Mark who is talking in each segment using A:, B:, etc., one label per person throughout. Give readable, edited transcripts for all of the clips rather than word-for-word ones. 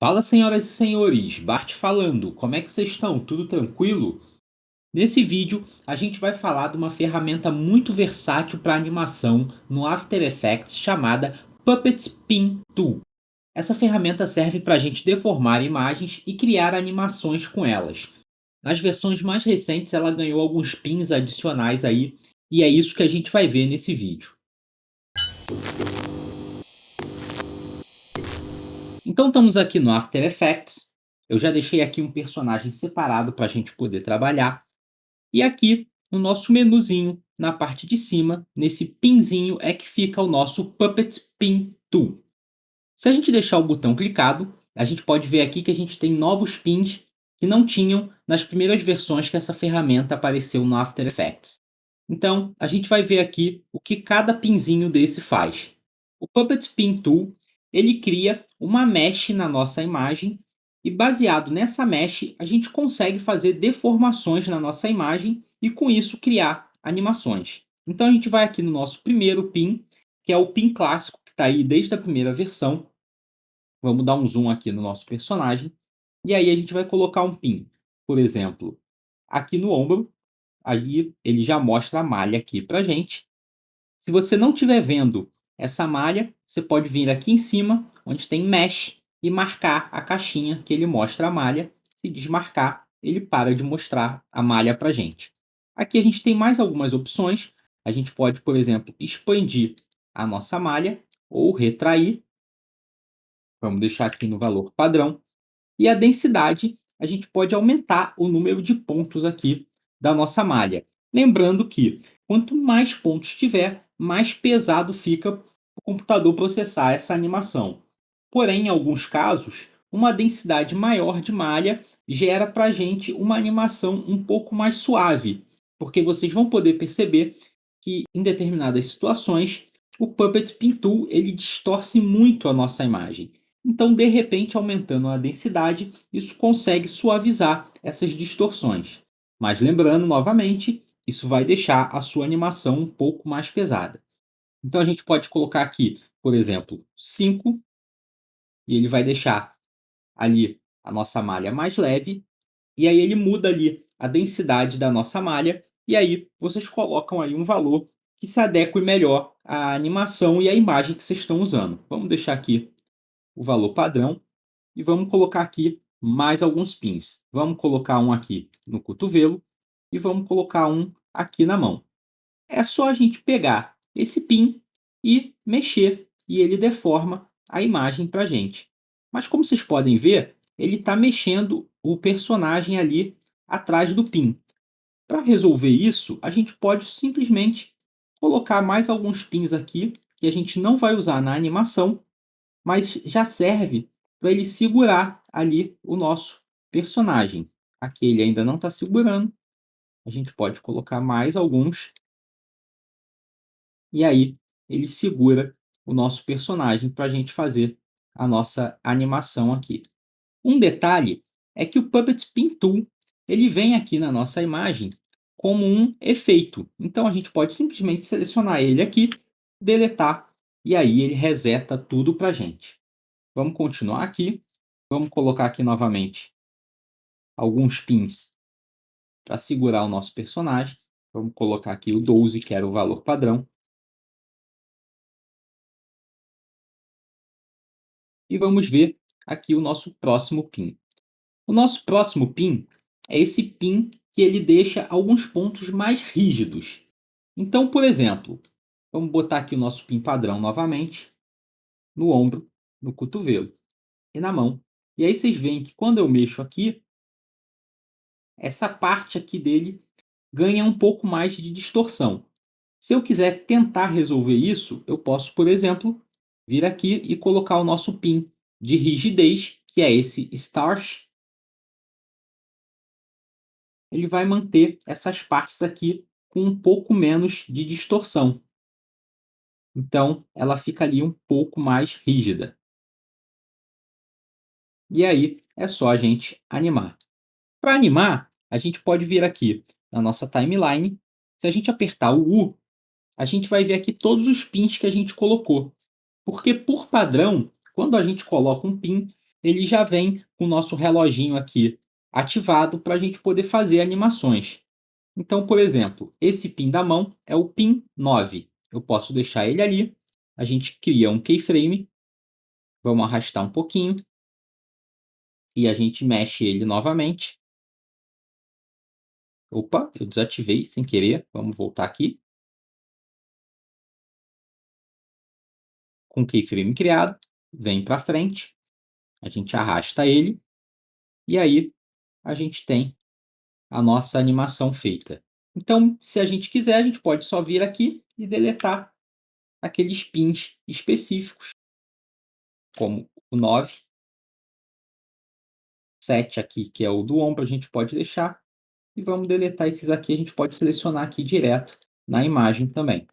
A: Fala, senhoras e senhores, Bart falando. Como é que vocês estão? Tudo tranquilo? Nesse vídeo, a gente vai falar de uma ferramenta muito versátil para animação no After Effects chamada Puppet Pin Tool. Essa ferramenta serve para a gente deformar imagens e criar animações com elas. Nas versões mais recentes, ela ganhou alguns pins adicionais aí, e é isso que a gente vai ver nesse vídeo. Então estamos aqui no After Effects. Eu já deixei aqui um personagem separado para a gente poder trabalhar. E aqui, no nosso menuzinho, na parte de cima, nesse pinzinho é que fica o nosso Puppet Pin Tool. Se a gente deixar o botão clicado, a gente pode ver aqui que a gente tem novos pins que não tinham nas primeiras versões que essa ferramenta apareceu no After Effects. Então, a gente vai ver aqui o que cada pinzinho desse faz. O Puppet Pin Tool, ele cria uma mesh na nossa imagem e baseado nessa mesh, a gente consegue fazer deformações na nossa imagem e com isso criar animações. Então a gente vai aqui no nosso primeiro pin, que é o pin clássico que está aí desde a primeira versão. Vamos dar um zoom aqui no nosso personagem. E aí a gente vai colocar um pin, por exemplo, aqui no ombro. Aí ele já mostra a malha aqui pra gente. Se você não estiver vendo essa malha, você pode vir aqui em cima, onde tem Mesh, e marcar a caixinha que ele mostra a malha. Se desmarcar, ele para de mostrar a malha pra gente. Aqui a gente tem mais algumas opções. A gente pode, por exemplo, expandir a nossa malha ou retrair. Vamos deixar aqui no valor padrão. E a densidade, a gente pode aumentar o número de pontos aqui da nossa malha. Lembrando que quanto mais pontos tiver, mais pesado fica o computador processar essa animação. Porém, em alguns casos, uma densidade maior de malha gera para a gente uma animação um pouco mais suave, porque vocês vão poder perceber que em determinadas situações o Puppet Pin Tool ele distorce muito a nossa imagem. Então, de repente, aumentando a densidade, isso consegue suavizar essas distorções. Mas lembrando novamente, isso vai deixar a sua animação um pouco mais pesada. Então a gente pode colocar aqui, por exemplo, 5 e ele vai deixar ali a nossa malha mais leve e aí ele muda ali a densidade da nossa malha e aí vocês colocam aí um valor que se adeque melhor à animação e à imagem que vocês estão usando. Vamos deixar aqui o valor padrão e vamos colocar aqui mais alguns pins. Vamos colocar um aqui no cotovelo e vamos colocar um aqui na mão. É só a gente pegar esse pin e mexer e ele deforma a imagem para a gente. Mas como vocês podem ver, ele está mexendo o personagem ali atrás do pin. Para resolver isso, a gente pode simplesmente colocar mais alguns pins aqui que a gente não vai usar na animação, mas já serve para ele segurar ali o nosso personagem. Aqui ele ainda não está segurando, a gente pode colocar mais alguns e aí ele segura o nosso personagem para a gente fazer a nossa animação aqui. Um detalhe é que o Puppet Pin Tool ele vem aqui na nossa imagem como um efeito. Então a gente pode simplesmente selecionar ele aqui, deletar e aí ele reseta tudo para a gente. Vamos continuar aqui. Vamos colocar aqui novamente alguns pins para segurar o nosso personagem. Vamos colocar aqui o 12, que era o valor padrão. E vamos ver aqui o nosso próximo pin. O nosso próximo pin é esse pin que ele deixa alguns pontos mais rígidos. Então, por exemplo, vamos botar aqui o nosso pin padrão novamente, no ombro, no cotovelo e na mão. E aí vocês veem que quando eu mexo aqui, essa parte aqui dele ganha um pouco mais de distorção. Se eu quiser tentar resolver isso, eu posso, por exemplo, vir aqui e colocar o nosso pin de rigidez, que é esse Starch. Ele vai manter essas partes aqui com um pouco menos de distorção. Então, ela fica ali um pouco mais rígida. E aí, é só a gente animar. Para animar, a gente pode vir aqui na nossa timeline. Se a gente apertar o U, a gente vai ver aqui todos os pins que a gente colocou. Porque, por padrão, quando a gente coloca um pin, ele já vem com o nosso reloginho aqui ativado para a gente poder fazer animações. Então, por exemplo, esse pin da mão é o pin 9. Eu posso deixar ele ali, a gente cria um keyframe, vamos arrastar um pouquinho e a gente mexe ele novamente. Opa, eu desativei sem querer, vamos voltar aqui. Com o keyframe criado, vem para frente, a gente arrasta ele e aí a gente tem a nossa animação feita. Então, se a gente quiser, a gente pode só vir aqui e deletar aqueles pins específicos, como o 9, 7 aqui, que é o do ombro, a gente pode deixar, e vamos deletar esses aqui, a gente pode selecionar aqui direto na imagem também.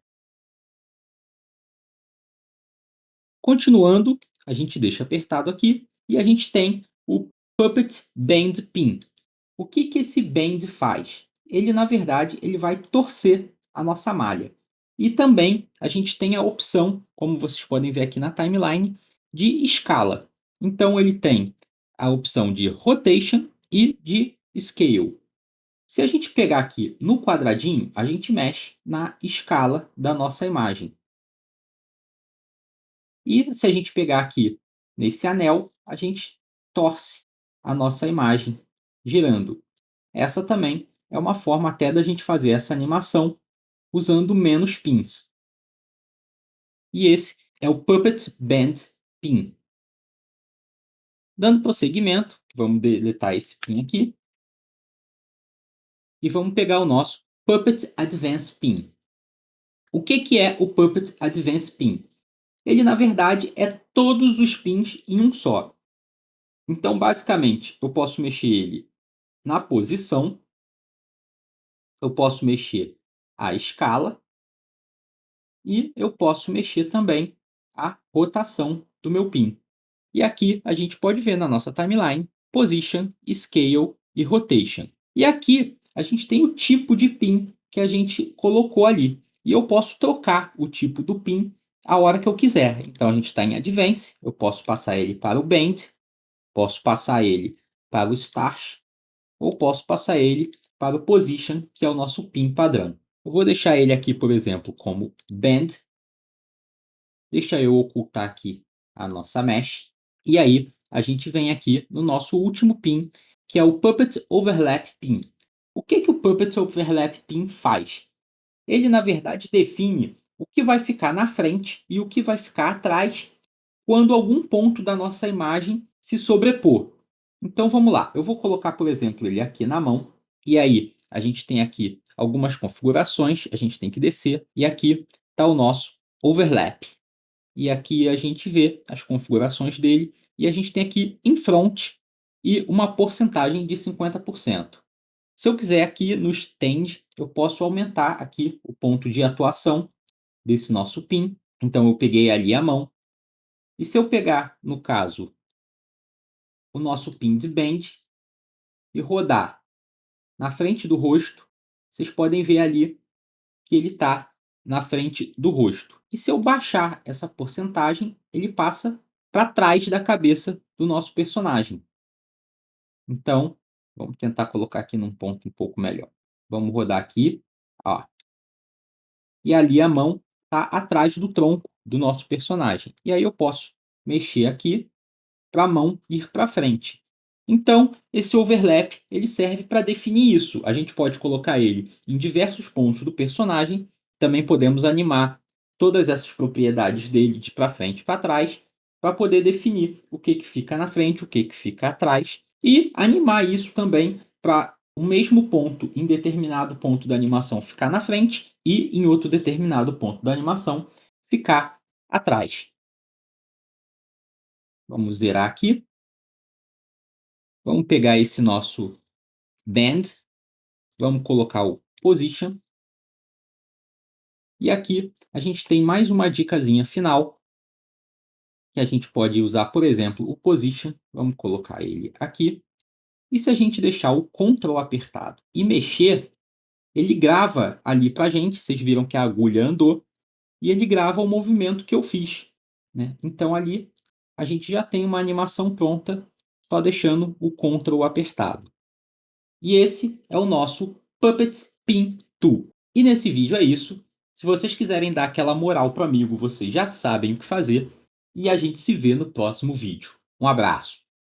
A: Continuando, a gente deixa apertado aqui e a gente tem o Puppet Bend Pin. O que que esse bend faz? Ele, na verdade, ele vai torcer a nossa malha. E também a gente tem a opção, como vocês podem ver aqui na timeline, de escala. Então ele tem a opção de rotation e de scale. Se a gente pegar aqui no quadradinho, a gente mexe na escala da nossa imagem. E se a gente pegar aqui nesse anel, a gente torce a nossa imagem, girando. Essa também é uma forma até da gente fazer essa animação usando menos pins. E esse é o Puppet Bend Pin. Dando prosseguimento, vamos deletar esse pin aqui e vamos pegar o nosso Puppet Advance Pin. O que que é o Puppet Advance Pin? Ele, na verdade, é todos os pins em um só. Então, basicamente, eu posso mexer ele na posição, eu posso mexer a escala e eu posso mexer também a rotação do meu pin. E aqui a gente pode ver na nossa timeline Position, Scale e Rotation. E aqui a gente tem o tipo de pin que a gente colocou ali. E eu posso trocar o tipo do pin a hora que eu quiser. Então a gente está em Advance, eu posso passar ele para o Bend, posso passar ele para o Start, ou posso passar ele para o Position, que é o nosso pin padrão. Eu vou deixar ele aqui, por exemplo, como Bend. Deixa eu ocultar aqui a nossa mesh. E aí, a gente vem aqui no nosso último pin, que é o Puppet Overlap Pin. O que que o Puppet Overlap Pin faz? Ele, na verdade, define o que vai ficar na frente e o que vai ficar atrás quando algum ponto da nossa imagem se sobrepor. Então vamos lá, eu vou colocar, por exemplo, ele aqui na mão, e aí a gente tem aqui algumas configurações, a gente tem que descer, e aqui está o nosso overlap. E aqui a gente vê as configurações dele, e a gente tem aqui em front e uma porcentagem de 50%. Se eu quiser aqui no stand, eu posso aumentar aqui o ponto de atuação desse nosso pin. Então eu peguei ali a mão, e se eu pegar, no caso, o nosso pin de bend e rodar na frente do rosto, vocês podem ver ali que ele está na frente do rosto. E se eu baixar essa porcentagem, ele passa para trás da cabeça do nosso personagem. Então, vamos tentar colocar aqui num ponto um pouco melhor. Vamos rodar aqui, ó. E ali a mão está atrás do tronco do nosso personagem. E aí eu posso mexer aqui para a mão ir para frente. Então, esse overlap ele serve para definir isso. A gente pode colocar ele em diversos pontos do personagem. Também podemos animar todas essas propriedades dele de para frente e para trás para poder definir o que fica na frente, o que fica atrás e animar isso também para o mesmo ponto em determinado ponto da animação ficar na frente e em outro determinado ponto da animação ficar atrás. Vamos zerar aqui. Vamos pegar esse nosso band, vamos colocar o position. E aqui a gente tem mais uma dicasinha final, que a gente pode usar, por exemplo, o position. Vamos colocar ele aqui. E se a gente deixar o Ctrl apertado e mexer, ele grava ali para a gente. Vocês viram que a agulha andou e ele grava o movimento que eu fiz, né? Então ali a gente já tem uma animação pronta, só deixando o Ctrl apertado. E esse é o nosso Puppet Pin Tool. E nesse vídeo é isso. Se vocês quiserem dar aquela moral pro amigo, vocês já sabem o que fazer. E a gente se vê no próximo vídeo. Um abraço.